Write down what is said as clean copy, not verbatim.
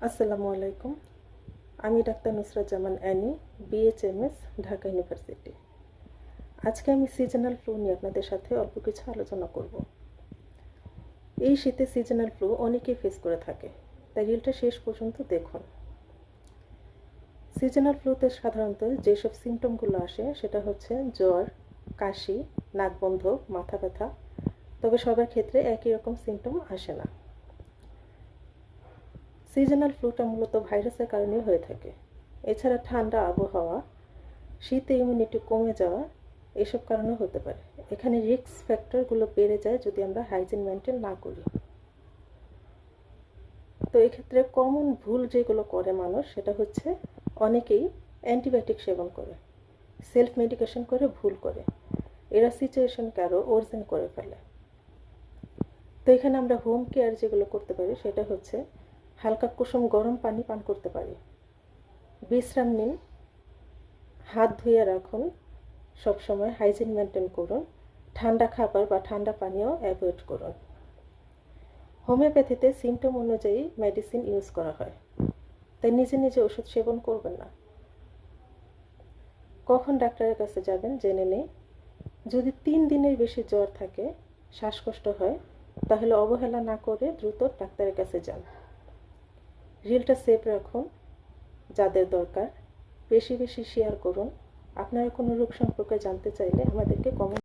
আসসালামু আলাইকুম। আমি ডাক্তার নুসরাত জামান অ্যানি, BHMS, ঢাকা ইউনিভার্সিটি। আজকে আমি সিজনাল ফ্লু নিয়ে আপনাদের সাথে অল্প কিছু আলোচনা করব। এই শীতে সিজনাল ফ্লু অনেকেই ফেস করে থাকে, তাই রিলটা শেষ পর্যন্ত দেখুন। সিজনাল ফ্লুতে সাধারণত যেসব সিমটমগুলো আসে সেটা হচ্ছে জ্বর, কাশি, নাক বন্ধ, মাথা ব্যথা। তবে সবার ক্ষেত্রে একই রকম সিমটম আসে না। সিজনাল ফ্লুটা মূলত ভাইরাসের কারণে হয়ে থাকে। এছাড়া ঠান্ডা আবহাওয়া, শীতে ইমিউনিটি কমে যাওয়া, এসব কারণেও হতে পারে। এখানে রিস্ক ফ্যাক্টরগুলো বেড়ে যায় যদি আমরা হাইজিন মেনটেন না করি। তো এক্ষেত্রে কমন ভুল যেগুলো করে মানুষ সেটা হচ্ছে অনেকেই অ্যান্টিবায়োটিক সেবন করে, সেলফ মেডিকেশন করে ভুল করে। এরা সিচুয়েশনকে আরও ওরসেন করে ফেলে। তো এখানে আমরা হোম কেয়ার যেগুলো করতে পারি সেটা হচ্ছে হালকা কুসুম গরম পানি পান করতে পারি, বিশ্রাম নিন, হাত ধুয়ে রাখুন, সবসময় হাইজিন মেনটেন করুন, ঠান্ডা খাবার বা ঠান্ডা পানীয় অ্যাভয়েড করুন। হোমিওপ্যাথিতে সিমটম অনুযায়ী মেডিসিন ইউজ করা হয়, তাই নিজে নিজে ওষুধ সেবন করবেন না। কখন ডাক্তারের কাছে যাবেন জেনে নেই। যদি 3 দিনের বেশি জ্বর থাকে, শ্বাসকষ্ট হয়, তাহলে অবহেলা না করে দ্রুত ডাক্তারের কাছে যান। রিলটা সেভ রাখুন, যাদের দরকার বেশি বেশি শেয়ার করুন। আপনারা কোনো রোগ সম্পর্কে জানতে চাইলে আমাদেরকে কমেন্ট